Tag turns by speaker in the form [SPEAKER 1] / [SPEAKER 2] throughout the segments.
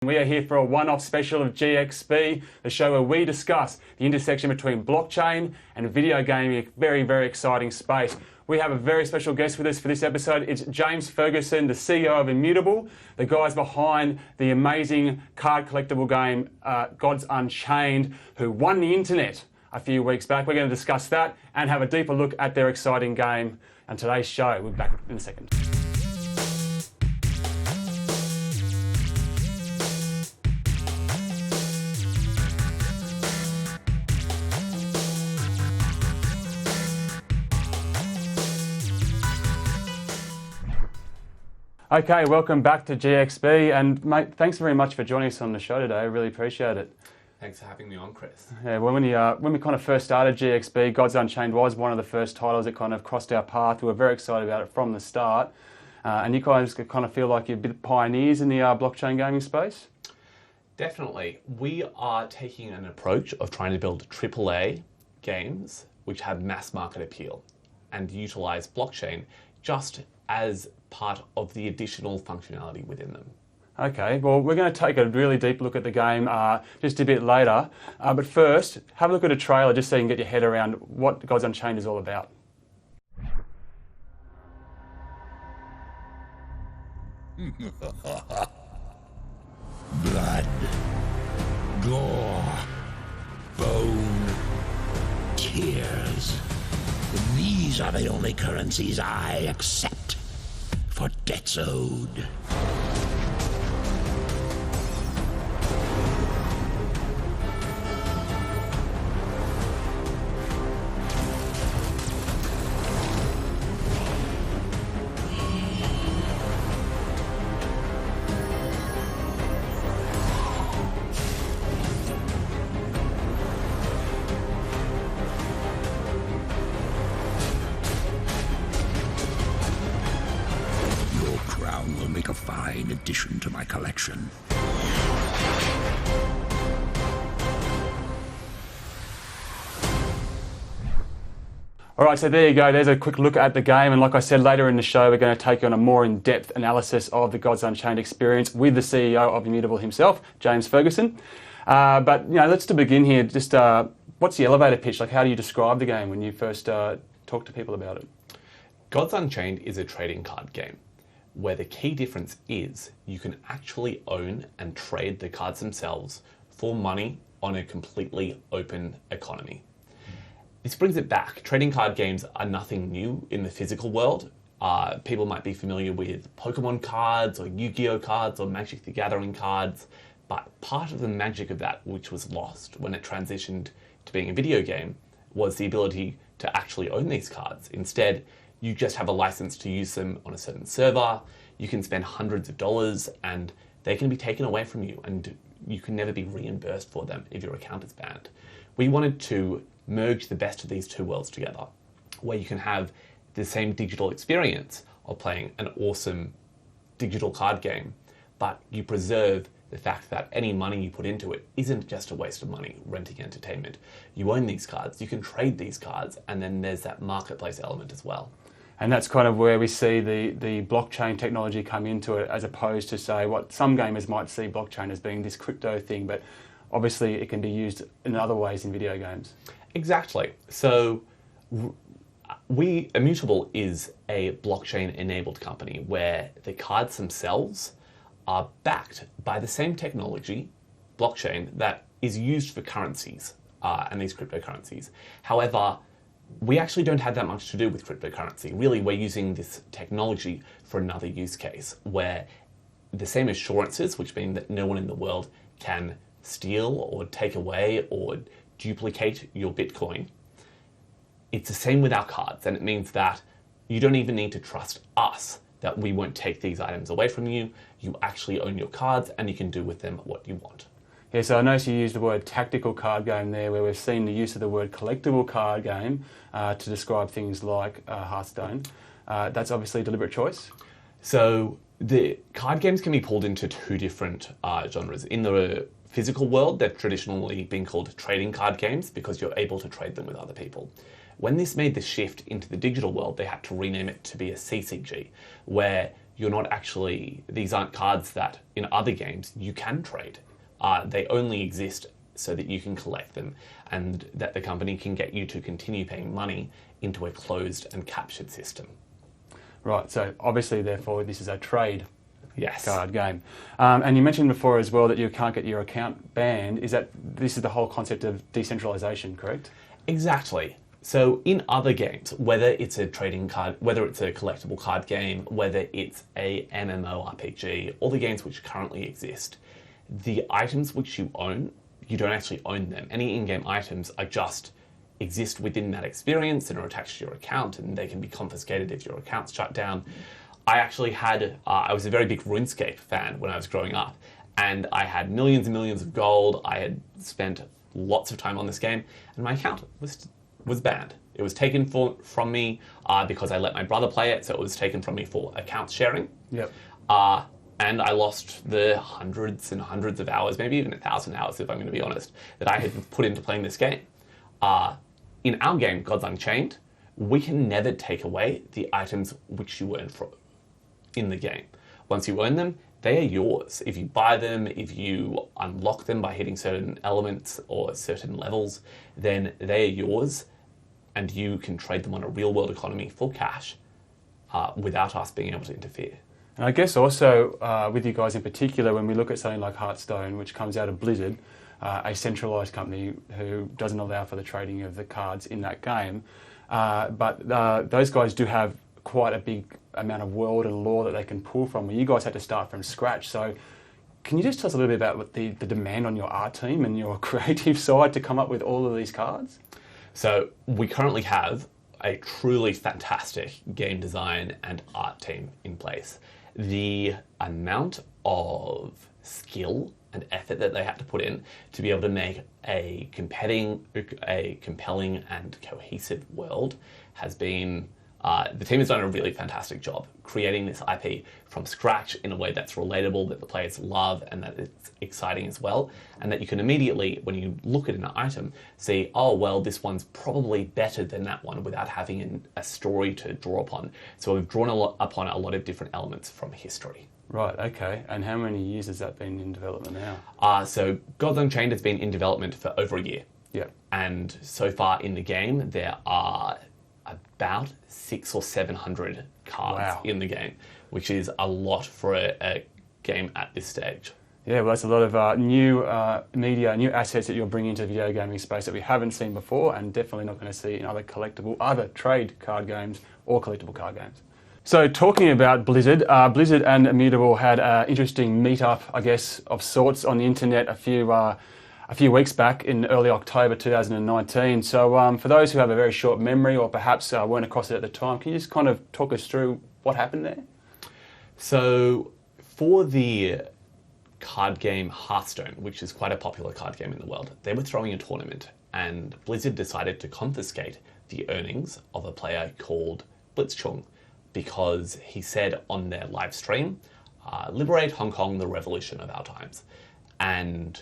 [SPEAKER 1] We are here for a one-off special of GXB, the show where we discuss the intersection between blockchain and video gaming, a very, very exciting space. We have a very special guest with us for this episode. It's James Ferguson, the CEO of Immutable, the guys behind the amazing card collectible game Gods Unchained, who won the internet a few weeks back. We're going to discuss that and have a deeper look at their exciting game on today's show. We'll be back in a second. Okay, welcome back to GXB, and mate, thanks very much for joining us on the show today. I really appreciate it.
[SPEAKER 2] Thanks for having me on, Chris.
[SPEAKER 1] Yeah, well, when we kind of first started GXB, Gods Unchained was one of the first titles that kind of crossed our path. We were very excited about it from the start, and you guys kind of feel like you're a bit pioneers in the blockchain gaming space.
[SPEAKER 2] Definitely. We are taking an approach of trying to build AAA games which have mass market appeal and utilize blockchain just as part of the additional functionality within them.
[SPEAKER 1] Okay, well, we're going to take a really deep look at the game just a bit later. But first, have a look at a trailer just so you can get your head around what Gods Unchained is all about.
[SPEAKER 3] Blood, gore, bone, tears. These are the only currencies I accept for debts owed. Will make a fine addition to my collection.
[SPEAKER 1] All right, so there you go. There's a quick look at the game. And like I said, later in the show, we're going to take you on a more in-depth analysis of the Gods Unchained experience with the CEO of Immutable himself, James Ferguson. But, you know, let's to begin here. Just what's the elevator pitch? Like, how do you describe the game when you first talk to people about it?
[SPEAKER 2] Gods Unchained is a trading card game where the key difference is you can actually own and trade the cards themselves for money on a completely open economy. This brings it back. Trading card games are nothing new in the physical world. People might be familiar with Pokemon cards or Yu-Gi-Oh cards or Magic the Gathering cards, but part of the magic of that, which was lost when it transitioned to being a video game, was the ability to actually own these cards. Instead, you just have a license to use them on a certain server. You can spend hundreds of dollars and they can be taken away from you and you can never be reimbursed for them if your account is banned. We wanted to merge the best of these two worlds together, where you can have the same digital experience of playing an awesome digital card game, but you preserve the fact that any money you put into it isn't just a waste of money renting entertainment. You own these cards, you can trade these cards, and then there's that marketplace element as well.
[SPEAKER 1] And that's kind of where we see the blockchain technology come into it, as opposed to, say, what some gamers might see blockchain as being this crypto thing, but obviously it can be used in other ways in video games.
[SPEAKER 2] Exactly. So Immutable is a blockchain-enabled company where the cards themselves are backed by the same technology, blockchain, that is used for currencies and these cryptocurrencies. However, we actually don't have that much to do with cryptocurrency. Really, we're using this technology for another use case where the same assurances, which mean that no one in the world can steal or take away or duplicate your Bitcoin. It's the same with our cards, and it means that you don't even need to trust us that we won't take these items away from you. You actually own your cards and you can do with them what you want.
[SPEAKER 1] Yeah, so I noticed you used the word tactical card game there, where we've seen the use of the word collectible card game to describe things like Hearthstone. That's obviously a deliberate choice.
[SPEAKER 2] So the card games can be pulled into two different genres. In the physical world, they've traditionally been called trading card games because you're able to trade them with other people. When this made the shift into the digital world, they had to rename it to be a CCG, where you're not actually, these aren't cards that in other games you can trade. They only exist so that you can collect them and that the company can get you to continue paying money into a closed and captured system.
[SPEAKER 1] Right, so obviously, therefore, this is a trade
[SPEAKER 2] Yes.
[SPEAKER 1] card game. And you mentioned before as well that you can't get your account banned. This is the whole concept of decentralization, correct?
[SPEAKER 2] Exactly. So in other games, whether it's a trading card, whether it's a collectible card game, whether it's a MMORPG, all the games which currently exist, the items which you own, you don't actually own them. Any in-game items are just exist within that experience and are attached to your account, and they can be confiscated if your account's shut down. I actually had, I was a very big RuneScape fan when I was growing up, and I had millions and millions of gold. I had spent lots of time on this game, and my account was banned. It was taken from me because I let my brother play it, so it was taken from me for account sharing.
[SPEAKER 1] Yep.
[SPEAKER 2] And I lost the hundreds and hundreds of hours, maybe even 1,000 hours, if I'm going to be honest, that I had put into playing this game. In our game, Gods Unchained, we can never take away the items which you earn in the game. Once you earn them, they are yours. If you buy them, if you unlock them by hitting certain elements or certain levels, then they are yours, and you can trade them on a real-world economy for cash without us being able to interfere.
[SPEAKER 1] And I guess also with you guys in particular, when we look at something like Hearthstone, which comes out of Blizzard, a centralised company who doesn't allow for the trading of the cards in that game, but those guys do have quite a big amount of world and lore that they can pull from. Where you guys had to start from scratch. So can you just tell us a little bit about what the demand on your art team and your creative side to come up with all of these cards?
[SPEAKER 2] So we currently have a truly fantastic game design and art team in place. The amount of skill and effort that they have to put in to be able to make a compelling and cohesive world has been, the team has done a really fantastic job creating this IP from scratch in a way that's relatable, that the players love, and that it's exciting as well, and that you can immediately, when you look at an item, see, oh, well, this one's probably better than that one without having a story to draw upon. So we've drawn upon a lot of different elements from history.
[SPEAKER 1] Right, okay. And how many years has that been in development now?
[SPEAKER 2] So Gods Unchained has been in development for over a year.
[SPEAKER 1] Yeah.
[SPEAKER 2] And so far in the game, there are about 600 or 700 cards in the game, which is a lot for a game at this stage.
[SPEAKER 1] Yeah, well, that's a lot of new media, new assets that you're bringing to the video gaming space that we haven't seen before, and definitely not going to see in other trade card games or collectible card games. So talking about Blizzard, Blizzard and Immutable had an interesting meet-up, I guess, of sorts on the internet a few weeks back in early October 2019. So for those who have a very short memory or perhaps weren't across it at the time, can you just kind of talk us through what happened there?
[SPEAKER 2] So for the card game Hearthstone, which is quite a popular card game in the world, they were throwing a tournament, and Blizzard decided to confiscate the earnings of a player called Blitz-Chung because he said on their live stream, liberate Hong Kong, the revolution of our times. And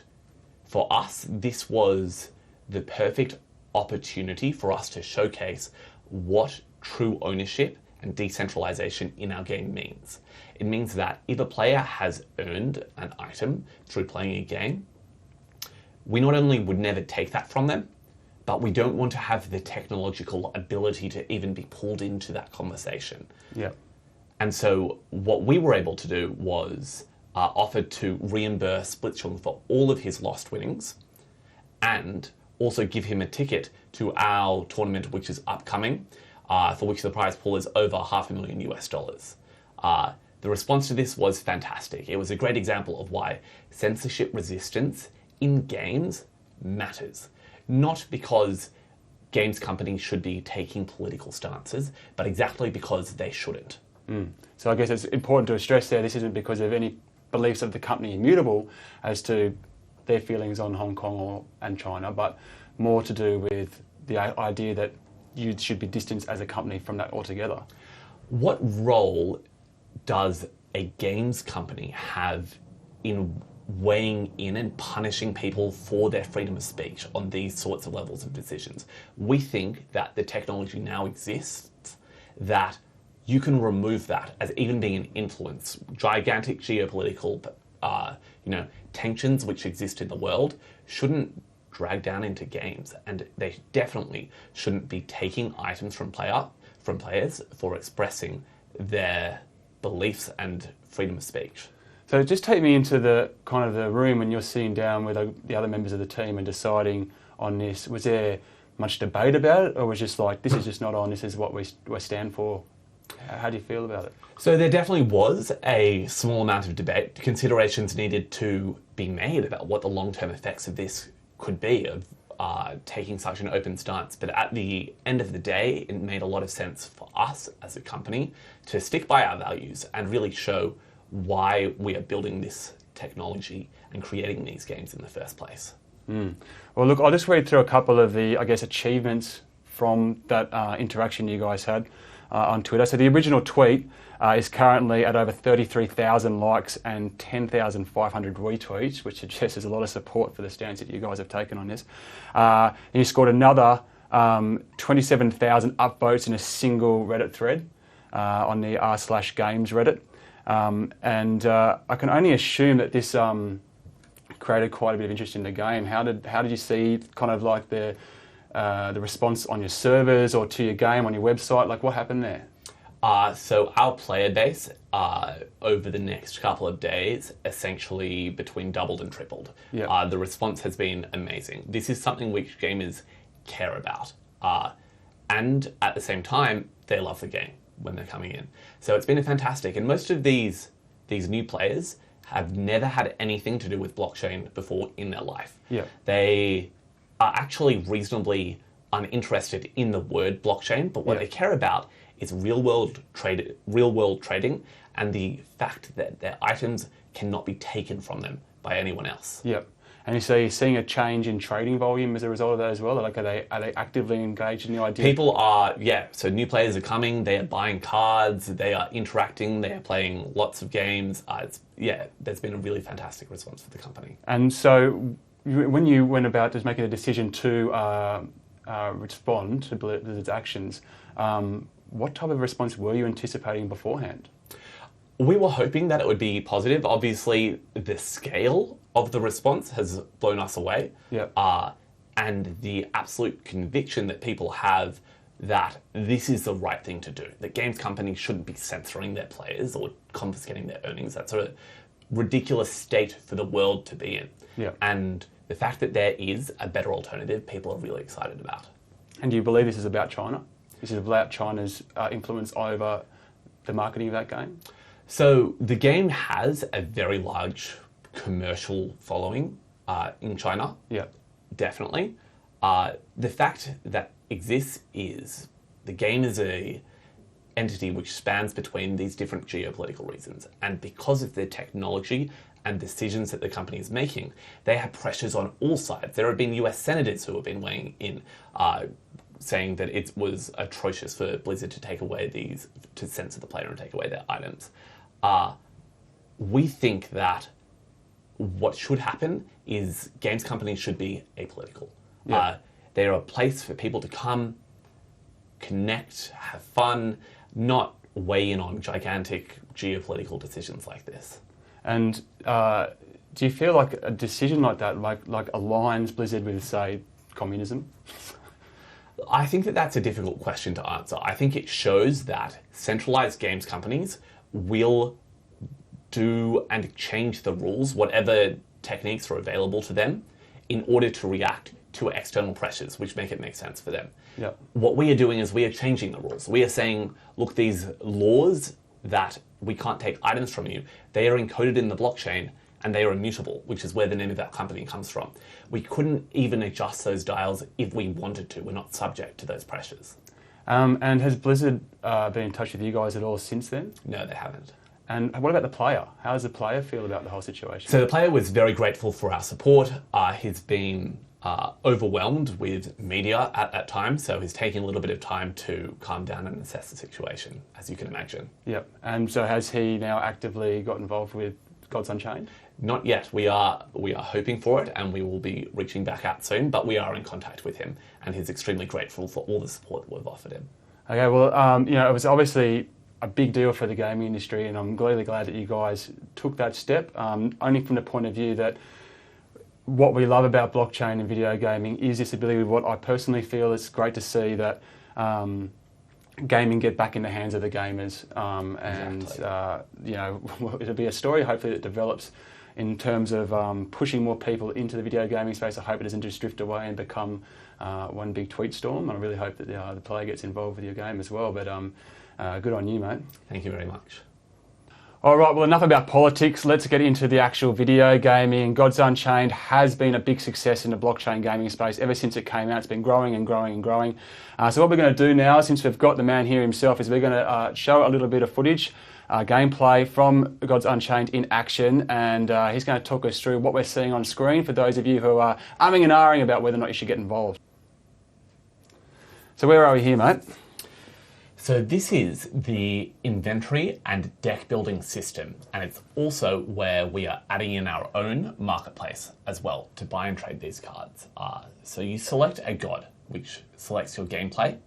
[SPEAKER 2] for us, this was the perfect opportunity for us to showcase what true ownership and decentralization in our game means. It means that if a player has earned an item through playing a game, we not only would never take that from them, but we don't want to have the technological ability to even be pulled into that conversation.
[SPEAKER 1] Yeah.
[SPEAKER 2] And so what we were able to do was offered to reimburse Blitz-Chung for all of his lost winnings and also give him a ticket to our tournament, which is upcoming, for which the prize pool is over $500,000 US. The response to this was fantastic. It was a great example of why censorship resistance in games matters. Not because games companies should be taking political stances, but exactly because they shouldn't.
[SPEAKER 1] So I guess it's important to stress there, this isn't because of any beliefs of the company Immutable as to their feelings on Hong Kong and China, but more to do with the idea that you should be distanced as a company from that altogether.
[SPEAKER 2] What role does a games company have in weighing in and punishing people for their freedom of speech on these sorts of levels of decisions? We think that the technology now exists that you can remove that as even being an influence. Gigantic geopolitical, tensions which exist in the world shouldn't drag down into games, and they definitely shouldn't be taking items from players for expressing their beliefs and freedom of speech.
[SPEAKER 1] So just take me into the kind of the room when you're sitting down with the other members of the team and deciding on this. Was there much debate about it, or was it just like, this is just not on, this is what we stand for? How do you feel about it?
[SPEAKER 2] So there definitely was a small amount of debate. Considerations needed to be made about what the long-term effects of this could be, of taking such an open stance. But at the end of the day, it made a lot of sense for us as a company to stick by our values and really show why we are building this technology and creating these games in the first place.
[SPEAKER 1] Well, look, I'll just read through a couple of the, achievements from that interaction you guys had on Twitter. So the original tweet is currently at over 33,000 likes and 10,500 retweets, which suggests there's a lot of support for the stance that you guys have taken on this. And you scored another 27,000 upvotes in a single Reddit thread on the r/games Reddit. And I can only assume that this created quite a bit of interest in the game. How did you see kind of like the response on your servers or to your game on your website? Like, what happened there?
[SPEAKER 2] So our player base over the next couple of days essentially between doubled and tripled.
[SPEAKER 1] Yep.
[SPEAKER 2] The response has been amazing. This is something which gamers care about. And at the same time, they love the game when they're coming in. So it's been fantastic. And most of these new players have never had anything to do with blockchain before in their life.
[SPEAKER 1] Yeah.
[SPEAKER 2] They are actually reasonably uninterested in the word blockchain, but what they care about is real world trading and the fact that their items cannot be taken from them by anyone else.
[SPEAKER 1] Yep. And so you're seeing a change in trading volume as a result of that as well? Like, are they actively engaged in the idea?
[SPEAKER 2] People are, so new players are coming, they are buying cards, they are interacting, they are playing lots of games. There's been a really fantastic response for the company.
[SPEAKER 1] And so when you went about just making a decision to respond to Blizzard's actions, what type of response were you anticipating beforehand?
[SPEAKER 2] We were hoping that it would be positive. Obviously, the scale of the response has blown us away.
[SPEAKER 1] Yeah.
[SPEAKER 2] And the absolute conviction that people have that this is the right thing to do, that games companies shouldn't be censoring their players or confiscating their earnings. That's a ridiculous state for the world to be in.
[SPEAKER 1] Yeah.
[SPEAKER 2] And the fact that there is a better alternative, people are really excited about.
[SPEAKER 1] And do you believe this is about China? This is about China's influence over the marketing of that game?
[SPEAKER 2] So the game has a very large commercial following in China.
[SPEAKER 1] Yeah.
[SPEAKER 2] Definitely. The fact that exists is the game is a entity which spans between these different geopolitical reasons. And because of the technology and decisions that the company is making, they have pressures on all sides. There have been US senators who have been weighing in, saying that it was atrocious for Blizzard to take away to censor the player and take away their items. We think that what should happen is games companies should be apolitical.
[SPEAKER 1] Yeah.
[SPEAKER 2] They're a place for people to come, connect, have fun, not weigh in on gigantic geopolitical decisions like this.
[SPEAKER 1] And do you feel like a decision like that like aligns Blizzard with, say, communism?
[SPEAKER 2] I think that that's a difficult question to answer. I think it shows that centralized games companies will do and change the rules, whatever techniques are available to them, in order to react to external pressures, which make it make sense for them.
[SPEAKER 1] Yeah.
[SPEAKER 2] What we are doing is we are changing the rules. We are saying, look, these laws that we can't take items from you, they are encoded in the blockchain and they are immutable, which is where the name of our company comes from. We couldn't even adjust those dials if we wanted to. We're not subject to those pressures.
[SPEAKER 1] And has Blizzard been in touch with you guys at all since then?
[SPEAKER 2] No, they haven't.
[SPEAKER 1] And what about the player? How does the player feel about the whole situation?
[SPEAKER 2] So the player was very grateful for our support. He's been overwhelmed with media at that time, so he's taking a little bit of time to calm down and assess the situation, as you can imagine.
[SPEAKER 1] Yep. And so has he now actively got involved with Gods Unchained?
[SPEAKER 2] Not yet. We are hoping for it, and we will be reaching back out soon, but we are in contact with him, and he's extremely grateful for all the support that we've offered him.
[SPEAKER 1] Okay, well, it was obviously a big deal for the gaming industry, and I'm really glad that you guys took that step, only from the point of view that what we love about blockchain and video gaming is this ability. What I personally feel is great to see that gaming get back in the hands of the gamers, and it'll be a story hopefully that develops in terms of pushing more people into the video gaming space. I hope it doesn't just drift away and become one big tweet storm. I really hope that the player gets involved with your game as well. But good on you, mate.
[SPEAKER 2] Thank you very much.
[SPEAKER 1] All right, well, enough about politics. Let's get into the actual video gaming. Gods Unchained has been a big success in the blockchain gaming space. Ever since it came out, it's been growing and growing and growing. So what we're going to do now, since we've got the man here himself, is we're going to show a little bit of footage, gameplay from Gods Unchained in action, and he's going to talk us through what we're seeing on screen for those of you who are umming and ahhing about whether or not you should get involved. So where are we here, mate?
[SPEAKER 2] So this is the inventory and deck building system, and it's also where we are adding in our own marketplace as well to buy and trade these cards. So you select a god, which selects your gameplay,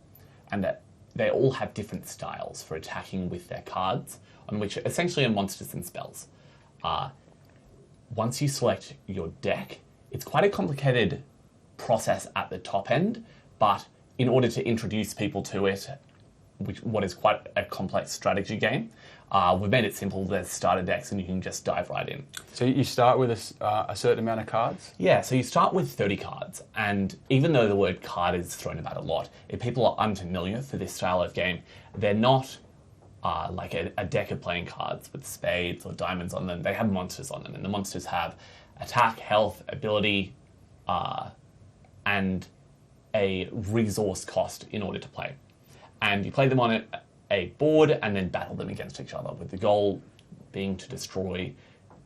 [SPEAKER 2] and that they all have different styles for attacking with their cards, on which essentially are monsters and spells. Once you select your deck, it's quite a complicated process at the top end, but in order to introduce people to it, what is quite a complex strategy game, we've made it simple. There's starter decks and you can just dive right in.
[SPEAKER 1] So you start with a certain amount of cards?
[SPEAKER 2] Yeah, so you start with 30 cards, and even though the word card is thrown about a lot, if people are unfamiliar for this style of game, they're not like a deck of playing cards with spades or diamonds on them. They have monsters on them, and the monsters have attack, health, ability, and a resource cost in order to play. And you play them on a board and then battle them against each other, with the goal being to destroy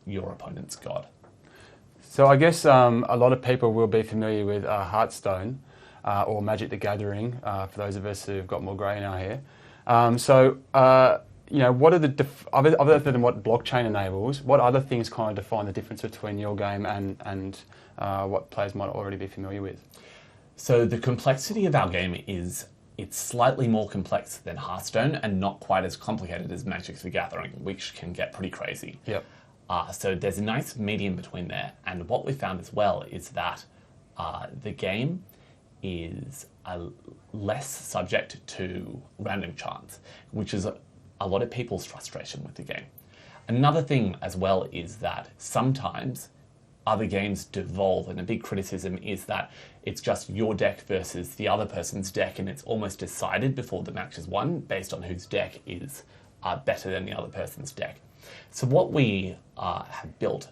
[SPEAKER 2] your opponent's god.
[SPEAKER 1] So I guess a lot of people will be familiar with Hearthstone or Magic the Gathering, for those of us who've got more grey in our hair. What are the other than what blockchain enables, what other things kind of define the difference between your game and what players might already be familiar with?
[SPEAKER 2] So the complexity of our game is it's slightly more complex than Hearthstone and not quite as complicated as Magic the Gathering, which can get pretty crazy.
[SPEAKER 1] Yep.
[SPEAKER 2] So there's a nice medium between there. And what we found as well is that the game is less subject to random chance, which is a lot of people's frustration with the game. Another thing as well is that sometimes other games devolve, and a big criticism is that it's just your deck versus the other person's deck, and it's almost decided before the match is won based on whose deck is better than the other person's deck. So what we have built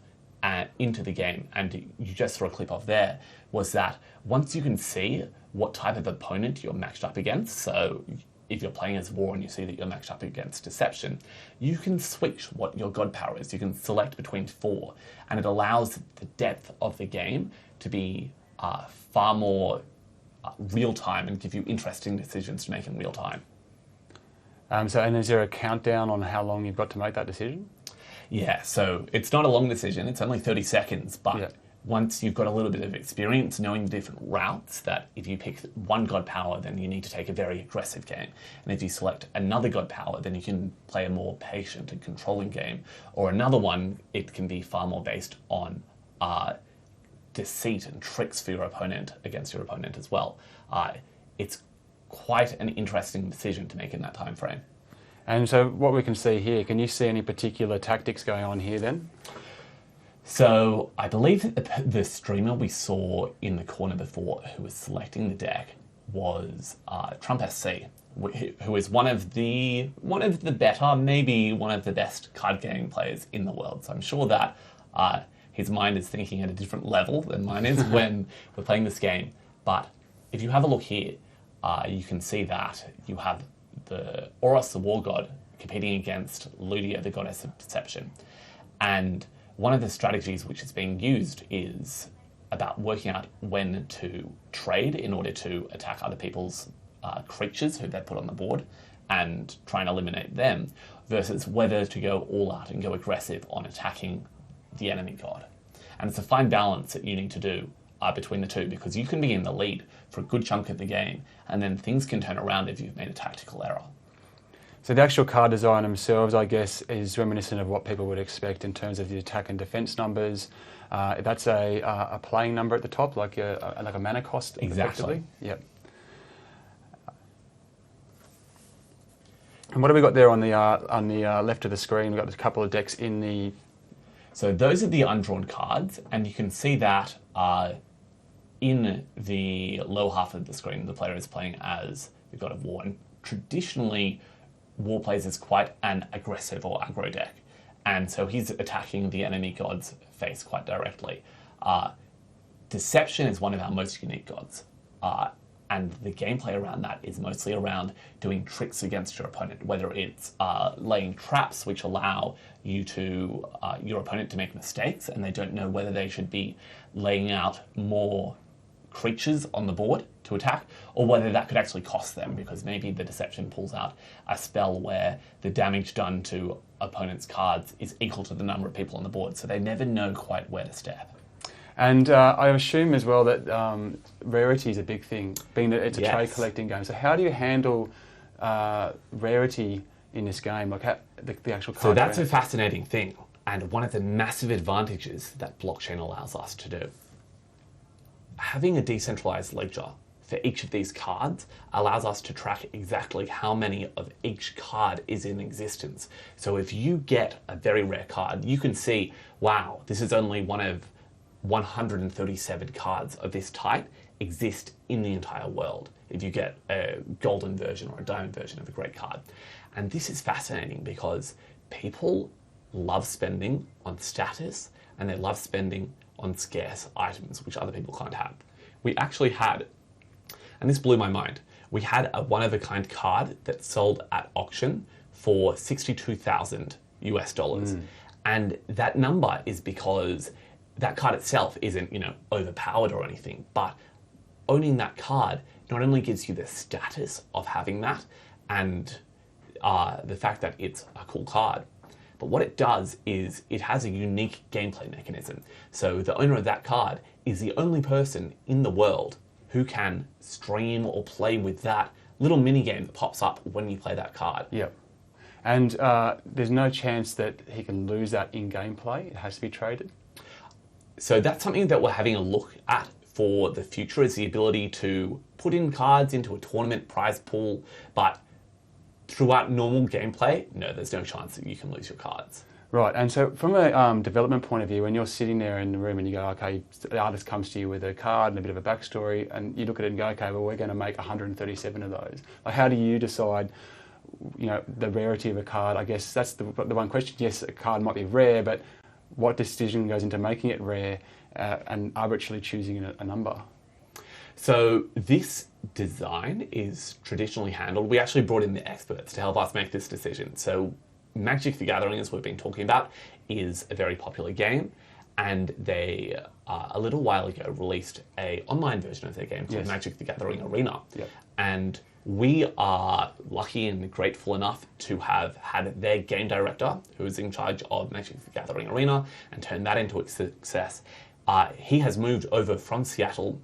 [SPEAKER 2] into the game, and you just saw a clip of there, was that once you can see what type of opponent you're matched up against, so if you're playing as War and you see that you're matched up against Deception, you can switch what your god power is. You can select between 4, and it allows the depth of the game to be far more real-time and give you interesting decisions to make in real time.
[SPEAKER 1] And is there a countdown on how long you've got to make that decision?
[SPEAKER 2] Yeah, so it's not a long decision. It's only 30 seconds, but once you've got a little bit of experience knowing the different routes, that if you pick one god power, then you need to take a very aggressive game. And if you select another god power, then you can play a more patient and controlling game. Or another one, it can be far more based on deceit and tricks for your opponent against your opponent as well. It's quite an interesting decision to make in that time frame.
[SPEAKER 1] And so what we can see here, can you see any particular tactics going on here then?
[SPEAKER 2] So I believe that the streamer we saw in the corner before who was selecting the deck was TrumpSC, who is one of the better, maybe one of the best card game players in the world. So I'm sure that his mind is thinking at a different level than mine is when we're playing this game. But if you have a look here, you can see that you have the Oros, the war god, competing against Ludia, the goddess of deception. And one of the strategies which is being used is about working out when to trade in order to attack other people's creatures who they put on the board and try and eliminate them, versus whether to go all out and go aggressive on attacking the enemy god. And it's a fine balance that you need to do between the two, because you can be in the lead for a good chunk of the game and then things can turn around if you've made a tactical error.
[SPEAKER 1] So the actual card design themselves, I guess, is reminiscent of what people would expect in terms of the attack and defense numbers. That's a playing number at the top, like a mana cost.
[SPEAKER 2] Exactly.
[SPEAKER 1] Effectively. Yep. And what have we got there on the left of the screen? We've got a couple of decks in the...
[SPEAKER 2] So those are the undrawn cards, and you can see that in the lower half of the screen, the player is playing as the God of War. And traditionally, War plays as quite an aggressive or aggro deck. And so he's attacking the enemy god's face quite directly. Deception is one of our most unique gods. And the gameplay around that is mostly around doing tricks against your opponent, whether it's laying traps which allow you to your opponent to make mistakes and they don't know whether they should be laying out more creatures on the board to attack, or whether that could actually cost them because maybe the deception pulls out a spell where the damage done to opponents' cards is equal to the number of people on the board, so they never know quite where to step.
[SPEAKER 1] And I assume as well that rarity is a big thing, being that it's a trade collecting game. So how do you handle rarity in this game, like the actual card?
[SPEAKER 2] So that's a fascinating thing, and one of the massive advantages that blockchain allows us to do. Having a decentralized ledger for each of these cards allows us to track exactly how many of each card is in existence. So if you get a very rare card, you can see, wow, this is only one of 137 cards of this type exist in the entire world if you get a golden version or a diamond version of a great card. And this is fascinating because people love spending on status and they love spending on scarce items which other people can't have. We actually had, and this blew my mind, we had a one-of-a-kind card that sold at auction for $62,000 US. And that number is because that card itself isn't, overpowered or anything, but owning that card not only gives you the status of having that and the fact that it's a cool card, but what it does is it has a unique gameplay mechanism. So the owner of that card is the only person in the world who can stream or play with that little mini game that pops up when you play that card.
[SPEAKER 1] Yep. And there's no chance that he can lose that in gameplay. It has to be traded.
[SPEAKER 2] So that's something that we're having a look at for the future, is the ability to put in cards into a tournament prize pool, but throughout normal gameplay, no, there's no chance that you can lose your cards.
[SPEAKER 1] Right, and so from a development point of view, when you're sitting there in the room and you go, okay, the artist comes to you with a card and a bit of a backstory, and you look at it and go, okay, well, we're going to make 137 of those. Like, how do you decide, the rarity of a card? I guess that's the one question. Yes, a card might be rare, but what decision goes into making it rare and arbitrarily choosing a number?
[SPEAKER 2] So this design is traditionally handled. We actually brought in the experts to help us make this decision. So Magic the Gathering, as we've been talking about, is a very popular game, and they a little while ago released an online version of their game called Magic the Gathering Arena.
[SPEAKER 1] Yep. And
[SPEAKER 2] we are lucky and grateful enough to have had their game director, who is in charge of Magic the Gathering Arena, and turned that into a success. He has moved over from Seattle,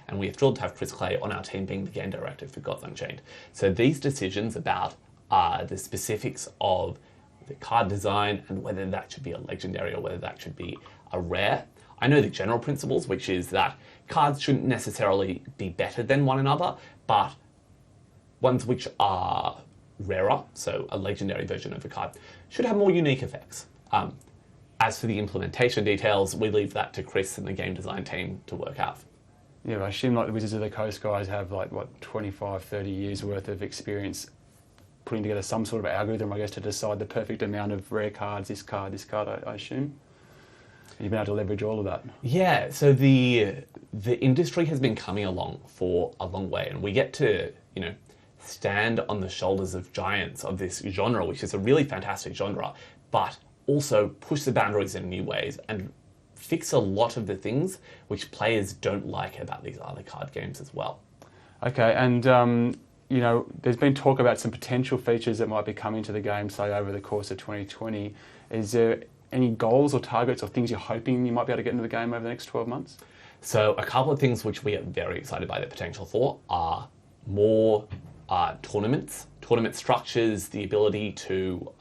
[SPEAKER 2] and we are thrilled to have Chris Clay on our team being the game director for Gods Unchained. So these decisions about the specifics of the card design and whether that should be a legendary or whether that should be a rare. I know the general principles, which is that cards shouldn't necessarily be better than one another, but ones which are rarer, so a legendary version of a card, should have more unique effects. As for the implementation details, we leave that to Chris and the game design team to work out.
[SPEAKER 1] Yeah, I assume like the Wizards of the Coast guys have 25, 30 years worth of experience putting together some sort of algorithm, I guess, to decide the perfect amount of rare cards, this card, I assume. You've been able to leverage all of that.
[SPEAKER 2] Yeah, so the industry has been coming along for a long way, and we get to, stand on the shoulders of giants of this genre, which is a really fantastic genre, but also push the boundaries in new ways and fix a lot of the things which players don't like about these other card games as well.
[SPEAKER 1] Okay, and there's been talk about some potential features that might be coming to the game, say, over the course of 2020. Is there any goals or targets or things you're hoping you might be able to get into the game over the next 12 months?
[SPEAKER 2] So a couple of things which we are very excited by the potential for are more tournaments, tournament structures, the ability to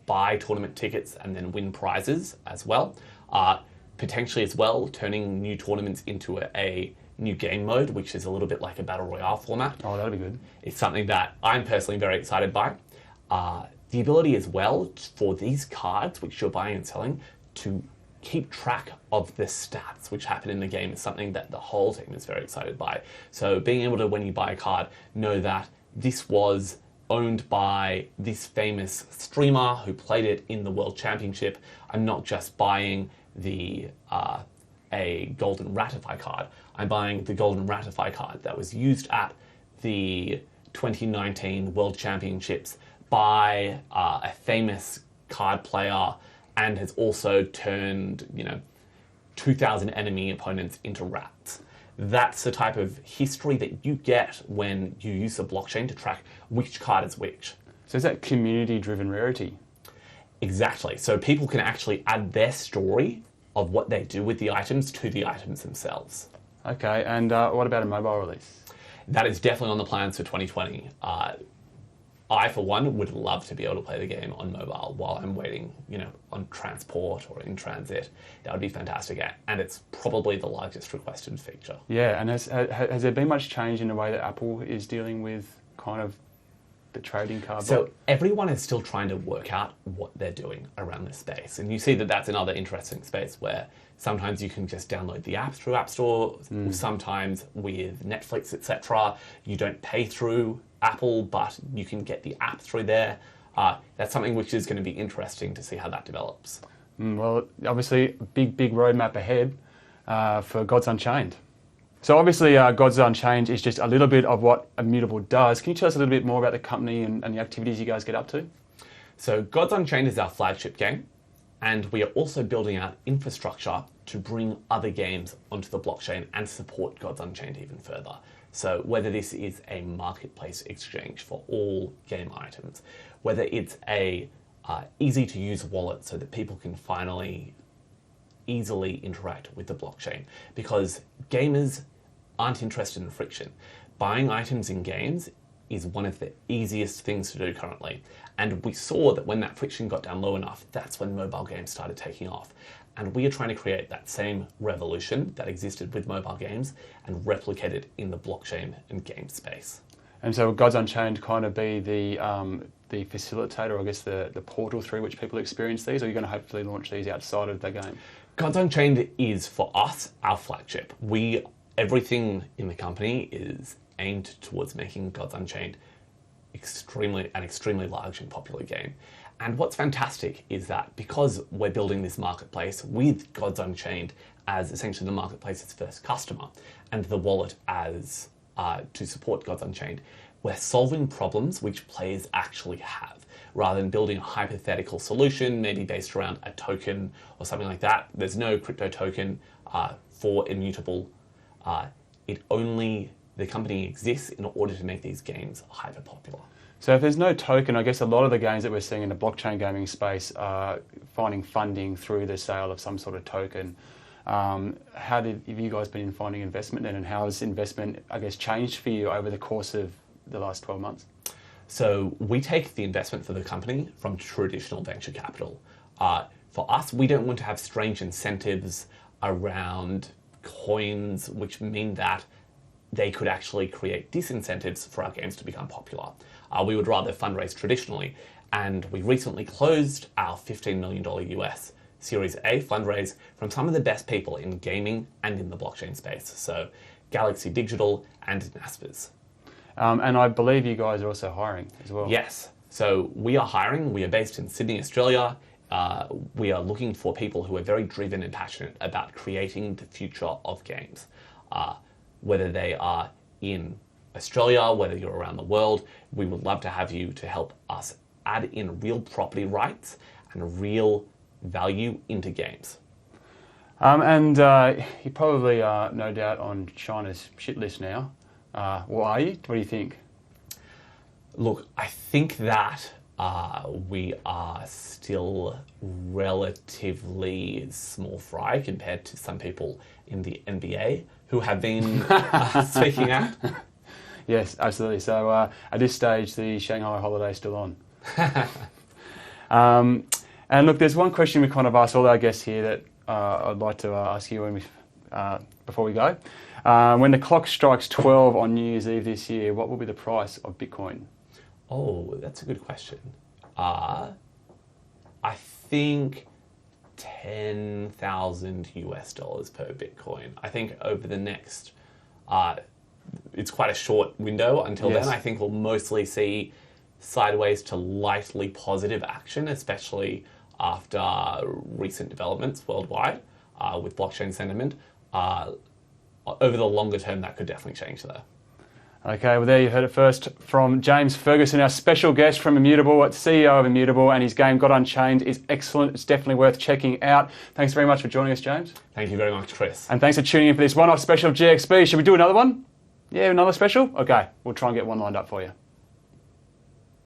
[SPEAKER 2] buy tournament tickets and then win prizes as well. Potentially as well, turning new tournaments into a new game mode, which is a little bit like a battle royale format.
[SPEAKER 1] Oh, that'll be good.
[SPEAKER 2] It's something that I'm personally very excited by. The ability as well for these cards, which you're buying and selling, to keep track of the stats which happen in the game is something that the whole team is very excited by. So being able to, when you buy a card, know that this was owned by this famous streamer who played it in the World Championship. I'm not just buying a Golden Ratify card. I'm buying the Golden Ratify card that was used at the 2019 World Championships by a famous card player and has also turned, 2,000 enemy opponents into rats. That's the type of history that you get when you use the blockchain to track which card is which.
[SPEAKER 1] So is that community-driven rarity?
[SPEAKER 2] Exactly. So people can actually add their story of what they do with the items to the items themselves.
[SPEAKER 1] Okay, and what about a mobile release?
[SPEAKER 2] That is definitely on the plans for 2020. I, for one, would love to be able to play the game on mobile while I'm waiting, on transport or in transit. That would be fantastic. And it's probably the largest requested feature.
[SPEAKER 1] Yeah, and has there been much change in the way that Apple is dealing with kind of the trading card?
[SPEAKER 2] So everyone is still trying to work out what they're doing around this space. And you see that that's another interesting space where sometimes you can just download the app through App Store. Sometimes with Netflix, etc., you don't pay through Apple, but you can get the app through there. That's something which is going to be interesting to see how that develops.
[SPEAKER 1] Well, obviously, big roadmap ahead for Gods Unchained. So obviously, Gods Unchained is just a little bit of what Immutable does. Can you tell us a little bit more about the company and the activities you guys get up to?
[SPEAKER 2] So Gods Unchained is our flagship game, and we are also building out infrastructure to bring other games onto the blockchain and support Gods Unchained even further. So whether this is a marketplace exchange for all game items, whether it's a easy-to-use wallet so that people can finally easily interact with the blockchain, because gamers aren't interested in friction. Buying items in games is one of the easiest things to do currently. And we saw that when that friction got down low enough, that's when mobile games started taking off. And we are trying to create that same revolution that existed with mobile games and replicate it in the blockchain and game space.
[SPEAKER 1] And so Gods Unchained kind of be the facilitator, I guess the portal through which people experience these, or are you going to hopefully launch these outside of the game?
[SPEAKER 2] Gods Unchained is, for us, our flagship. Everything in the company is aimed towards making Gods Unchained an extremely large and popular game. And what's fantastic is that because we're building this marketplace with Gods Unchained as essentially the marketplace's first customer and the wallet as to support Gods Unchained, we're solving problems which players actually have. Rather than building a hypothetical solution, maybe based around a token or something like that, there's no crypto token for Immutable. The company exists in order to make these games hyper popular.
[SPEAKER 1] So if there's no token, I guess a lot of the games that we're seeing in the blockchain gaming space are finding funding through the sale of some sort of token. Have you guys been finding investment in, and how has investment, I guess, changed for you over the course of the last 12 months?
[SPEAKER 2] So we take the investment for the company from traditional venture capital. For us, we don't want to have strange incentives around coins, which mean that they could actually create disincentives for our games to become popular. We would rather fundraise traditionally, and we recently closed our $15 million US Series A fundraise from some of the best people in gaming and in the blockchain space, so Galaxy Digital and Naspers.
[SPEAKER 1] And I believe you guys are also hiring as well.
[SPEAKER 2] Yes, so we are hiring. We are based in Sydney, Australia. We are looking for people who are very driven and passionate about creating the future of games. Whether they are in Australia, whether you're around the world, we would love to have you to help us add in real property rights and real value into games. You probably are no doubt on China's shit list now. Or are you? What do you think? Look, I think that we are still relatively small fry compared to some people in the NBA who have been speaking out.
[SPEAKER 1] Yes, absolutely. So at this stage, the Shanghai holiday is still on. And look, there's one question we kind of ask all our guests here that I'd like to ask you before we go. When the clock strikes 12 on New Year's Eve this year, what will be the price of Bitcoin?
[SPEAKER 2] Oh, that's a good question. I think 10,000 US dollars per Bitcoin. I think over the next, it's quite a short window until
[SPEAKER 1] Yes.
[SPEAKER 2] then. I think we'll mostly see sideways to lightly positive action, especially after recent developments worldwide with blockchain sentiment. Over the longer term, that could definitely change there.
[SPEAKER 1] Okay, well there you heard it first from James Ferguson, our special guest from Immutable, CEO of Immutable, and his game Gods Unchained is excellent. It's definitely worth checking out. Thanks very much for joining us, James.
[SPEAKER 2] Thank you very much, Chris.
[SPEAKER 1] And thanks for tuning in for this one-off special of GXP. Should we do another one? Yeah, another special? Okay, we'll try and get one lined up for you.